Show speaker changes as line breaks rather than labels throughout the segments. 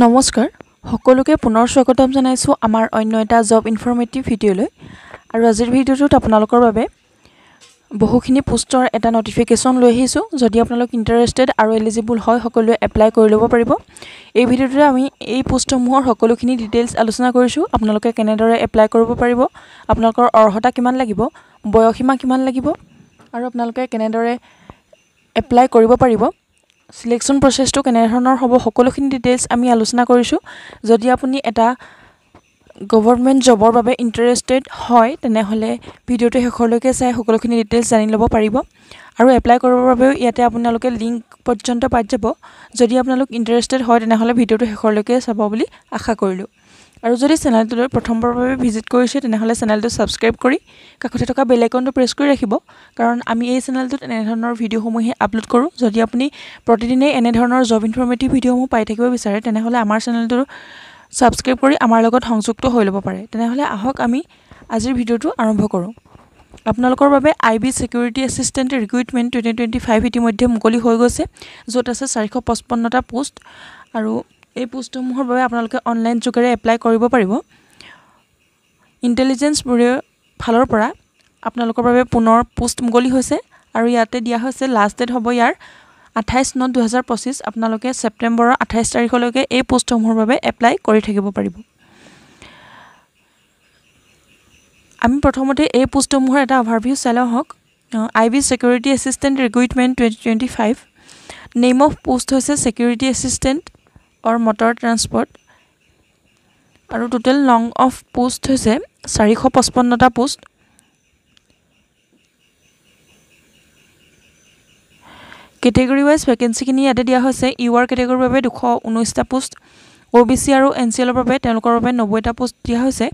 নমস্কাৰ সকলোকে পুনৰ স্বাগতম জনাইছো আমাৰ অন্য এটা জব ইনফৰমেটিভ ভিডিঅলৈ আৰু আজিৰ ভিডিঅটোত আপোনালোকৰ বাবে বহুখিনি পোষ্টৰ এটা নটিফিকেশন লৈ আহিছো যদি আপোনালোক ইন্টাৰেষ্টেড আৰু এলিজিবল হয় সকলোৱে এপ্লাই কৰি ল'ব পাৰিব এই ভিডিঅটোতে আমি এই পোষ্টসমূহৰ সকলোখিনি ডিটেইলছ আলোচনা কৰিছো আপোনালোকে কেনেদৰে এপ্লাই কৰিব পাৰিব আপোনালোকৰ অৰ্হতা কিমান লাগিব বয়সীমা কিমান লাগিব আৰু আপোনালোকে কেনেদৰে এপ্লাই কৰিব পাৰিব সিলেকশন প্ৰসেসটো কেনে ধৰণৰ হ'ব সকলোখিনি ডিটেইলছ আমি আলোচনা কৰিছো যদি আপুনি এটা গভৰ্ণমেণ্ট জবৰ বাবে ইন্টাৰেষ্টেড হয় তেনেহলে ভিডিঅটো শেষলৈকে চাই সকলোখিনি ডিটেইলছ জানি ল'ব পাৰিব আৰু এপ্লাই কৰিবৰ বাবে ইয়াতে আপোনালোকে লিংক পৰ্যন্ত পাই যাব যদি আপোনালোক ইন্টাৰেষ্টেড হয় তেনেহলে ভিডিঅটো শেষলৈকে চাব বুলি আশা কৰিলো আৰু যদি চেনেলটোলৈ প্ৰথমবাৰৰ বাবে ভিজিট কৰিছে তেনেহলে চেনেলটো সাবস্ক্ৰাইব কৰি কাষতে থকা বেল আইকনটো প্ৰেছ কৰি ৰাখিব কাৰণ আমি এই চেনেলটোত এনে ধৰণৰ ভিডিঅসমূহ আপলোড কৰো যদি আপুনি প্ৰতিদিনে এনে ধৰণৰ জব ইনফৰমেটিভ ভিডিঅসমূহ পাই থাকিব বিচাৰে তেনেহলে আমাৰ চেনেলটো সাবস্ক্ৰাইব কৰি আমাৰ লগত সংযুক্ত হৈ ল'ব পাৰে তেনেহলে আহক আমি আজিৰ ভিডিঅটো আৰম্ভ কৰো আপোনালোকৰ বাবে আইবি সিকিউৰিটি এসিস্টেন্ট ৰিক্ৰুটমেন্ট 2025 ইতিমধ্যে মুকলি হৈ গৈছে যত আছে 455টা পোষ্ট আৰু এই পোষ্টসমূহৰ বাবে আপোনালোকে অনলাইন যোগেৰে এপ্লাই কৰিব পাৰিব ইন্টেলিজেন্স ব্যুৰ ফালৰ পৰা আপোনালোকৰ বাবে পুনৰ পোষ্ট মুকলি হৈছে আৰু ইয়াতে দিয়া হৈছে লাষ্ট ডেট হ'ব ইয়াৰ 28/9/2025 আপোনালোকে সেপ্টেম্বৰৰ 28 তাৰিখলৈকে এই পোষ্টসমূহৰ বাবে এপ্লাই কৰি থাকিব পাৰিব আমি প্ৰথমতে এই পোষ্টসমূহৰ এটা ওভাৰভিউ চাই লওক IB security assistant recruitment 2025 name of post হৈছে সিকিউৰিটি এসিস্টেন্ট और मोटर ट्रांसपोर्ट और टोटल लॉन्ग ऑफ पोस्ट হৈছে 455টা পোষ্ট कैटेगरी वाइज वैकेंसी किनि ইয়াতে দিয়া হৈছে ইউআৰ कैटेगरी বাবে 219টা পোষ্ট ওবিসি আৰু এনসিএলৰ বাবে তেওঁলোকৰ বাবে 90টা পোষ্ট দিয়া হৈছে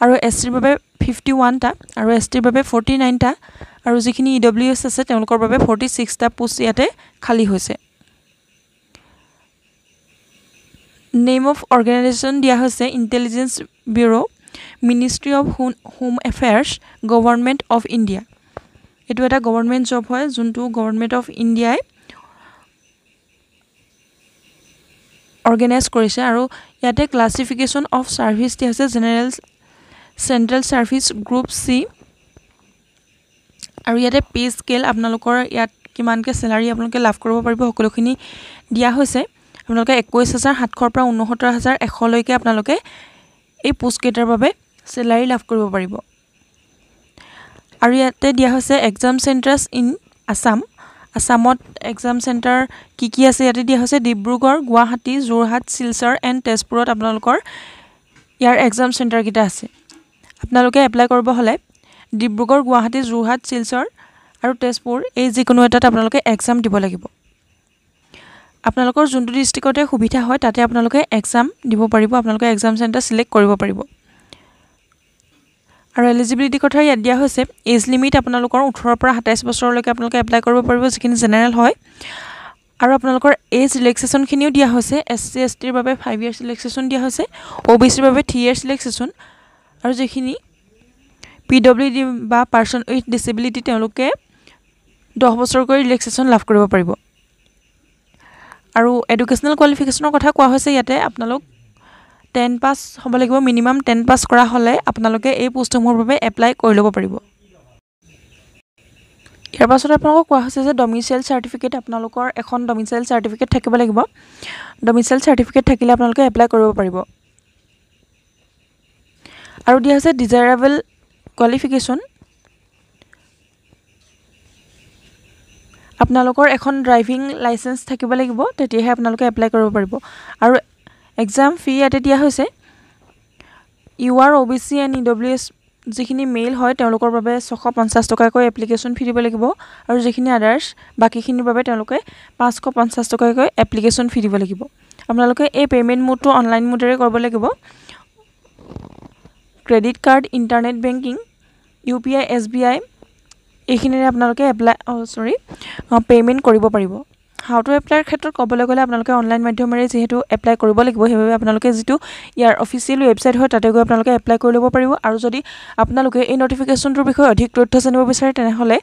আৰু এসটিৰ বাবে 51টা আৰু এসটিৰ বাবে 49টা আৰু যিখিনি ইডব্লিউএছ আছে তেওঁলোকৰ বাবে 46টা পোষ্ট ইয়াতে খালি হৈছে Name of organization দিয়া হৈছে Intelligence Bureau Ministry of Home Affairs Government of India এটো এটা গভৰ্ণমেণ্ট জব হয় যোনটো গভৰ্ণমেণ্ট অফ ইণ্ডিয়াই অৰ্গানাইজ কৰিছে আৰু ইয়াতে ক্লাসিফিকেশন অফ সাৰ্ভিস দিয়া হৈছে জেনাৰেল সেন্ট্ৰেল সাৰ্ভিস গ্ৰুপ সি আৰু ইয়াতে পে স্কেল আপোনালোকৰ ইয়াত কিমানকে স্যালাৰি আপোনালোকে লাভ কৰিব পাৰিব সকলোখিনি দিয়া হৈছে আপোনালোকে 21700 পৰা 69100 লৈকে আপোনালোকে এই পোষ্ট কেটাৰ বাবে স্যালাৰি লাভ কৰিব পাৰিব আৰু ইয়াতে দিয়া হৈছে এক্সাম সেন্টাৰস ইন আসামত এক্সাম সেন্টাৰ কি আছে ইয়াতে দিয়া হৈছে ডিব্ৰুগড় গুৱাহাটী যোৰহাট শিলচৰ এণ্ড তেজপুৰত আপোনালোকৰ ইয়াৰ এক্সাম সেন্টাৰ কিটা আছে আপোনালোকে এপ্লাই কৰিব হলে ডিব্ৰুগড় গুৱাহাটী যোৰহাট শিলচৰ আৰু তেজপুৰ এই যিকোনো এটাত আপোনালোকে এক্সাম দিব লাগিব আপোনালোকৰ যোনটো ডিস্ট্ৰিক্টতে সুবিধা হয় তাতে আপোনালোকে এক্সাম দিব পাৰিব আপোনালোকে এক্সাম সেন্টাৰ সিলেক্ট কৰিব পাৰিব আৰু এলিজিবিলিটি কথা ইয়াত দিয়া হৈছে এজ লিমিট আপোনালোকৰ 18 পৰা 27 বছৰলৈকে আপোনালোকে এপ্লাই কৰিব পাৰিব যিখিনি জেনাৰেল হয় আৰু আপোনালোকৰ এজ ৰিলেক্সেশন খিনিও দিয়া হৈছে এসসি এসটিৰ বাবে 5 ইয়াৰ্স ৰিলেক্সেশন দিয়া হৈছে ওবিসিৰ বাবে 3 ইয়াৰ্স ৰিলেক্সেশন আৰু যিখিনি পিডব্লিউডি বা পাৰসন উইথ ডিসেবিলিটি তেওঁলোকে 10 বছৰকৈ ৰিলেক্সেশন লাভ কৰিব পাৰিব আৰু এডুকেশনাল কোৱালিফিকেশনৰ কথা কোৱা হৈছে ইয়াতে আপোনালোক 10 পাস হ'ব লাগিব মিনিমাম 10 পাস কৰা হলে আপোনালোকে এই পোষ্টসমূহৰ বাবে এপ্লাই কৰি ল'ব পাৰিব ইয়াৰ পাছত আপোনালোকক কোৱা হৈছে যে ডমিসাইল সাৰ্টিফিকেট আপোনালোকৰ এখন ডমিসাইল সাৰ্টিফিকেট থাকিব লাগিব ডমিসাইল সাৰ্টিফিকেট থাকিলে আপোনালোকে এপ্লাই কৰিব পাৰিব আৰু দিয়া হৈছে ডিজায়াৰেবল কোৱালিফিকেশন আপোনালোকৰ এখন ড্ৰাইভিং লাইসেন্স থাকিব লাগিব তেতিয়াহে আপোনালোকে এপ্লাই কৰিব পাৰিব আৰু এক্সাম ফি ইয়াতে দিয়া হৈছে ইউআৰ ওবিসি এণ্ড ইডব্লিউএছ যিখিনি মেইল হয় তেওঁলোকৰ বাবে 650 টকাকৈ এপ্লিকেশন ফি দিব লাগিব আৰু যিখিনি আদাৰ্স বাকিখিনিৰ বাবে তেওঁলোকে 550 টকাকৈ এপ্লিকেশন ফি দিব লাগিব আপোনালোকে এই পেমেন্ট মোডটো অনলাইন মোডেৰে কৰিব লাগিব credit card internet banking UPI SBI এইখিনিৰে আপোনালোকে পেমেন্ট কৰিব পাৰিব হাউ টু এপ্লাইৰ ক্ষেত্ৰত ক'বলৈ গ'লে আপোনালোকে অনলাইন মাধ্যমেৰে যিহেতু এপ্লাই কৰিব লাগিব সেইবাবে আপোনালোকে যিটো ইয়াৰ অফিচিয়েল ৱেবছাইট হয় তাতে গৈ আপোনালোকে এপ্লাই কৰি ল'ব পাৰিব আৰু যদি আপোনালোকে এই নটিফিকেশ্যনটোৰ বিষয়ে অধিক তথ্য জানিব বিচাৰে তেনেহ'লে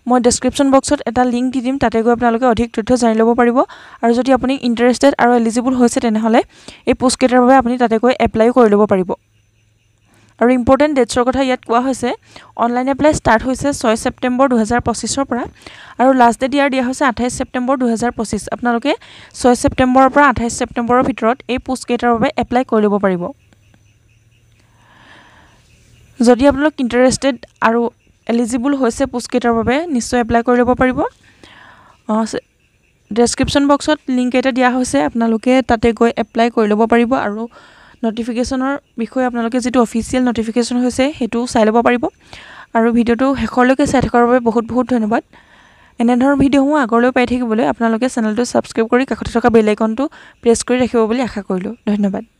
মই ডেছক্ৰিপশ্যন বক্সত এটা লিংক দি দিম তাতে গৈ আপোনালোকে অধিক তথ্য জানি ল'ব পাৰিব আৰু যদি আপুনি ইণ্টাৰেষ্টেড আৰু এলিজিবল হৈছে তেনেহ'লে এই পোষ্টকেইটাৰ বাবে আপুনি তাতে গৈ এপ্লাইও কৰি ল'ব পাৰিব আৰু ইম্পৰ্টেণ্ট ডেটছৰ কথা ইয়াত কোৱা হৈছে অনলাইন এপ্লাই ষ্টাৰ্ট হৈছে 6 ছেপ্টেম্বৰ 2025 পৰা আৰু লাষ্ট ডেট ইয়াৰ দিয়া হৈছে 28 ছেপ্টেম্বৰ 2025 আপোনালোকে 6 ছেপ্টেম্বৰৰ পৰা 28 ছেপ্টেম্বৰৰ ভিতৰত এই পোষ্টকেইটাৰ বাবে এপ্লাই কৰি ল'ব পাৰিব যদি আপোনালোক ইণ্টাৰেষ্টেড আৰু এলিজিবল হৈছে পোষ্টকেইটাৰ বাবে নিশ্চয় এপ্লাই কৰি ল'ব পাৰিব ডেছক্ৰিপশ্যন বক্সত লিংক এটা দিয়া হৈছে আপোনালোকে তাতে গৈ এপ্লাই কৰি ল'ব পাৰিব আৰু নটিফিকেশ্যনৰ বিষয়ে আপোনালোকে যিটো অফিচিয়েল নটিফিকেশ্যন হৈছে সেইটো চাই ল'ব পাৰিব আৰু ভিডিঅ'টো শেষলৈকে চাই থকাৰ বাবে বহুত বহুত ধন্যবাদ এনেধৰণৰ ভিডিঅ'সমূহ আগলৈও পাই থাকিবলৈ আপোনালোকে চেনেলটো ছাবস্ক্ৰাইব কৰি কাষতে থকা বেল আইকনটো প্ৰেছ কৰি ৰাখিব বুলি আশা কৰিলোঁ ধন্যবাদ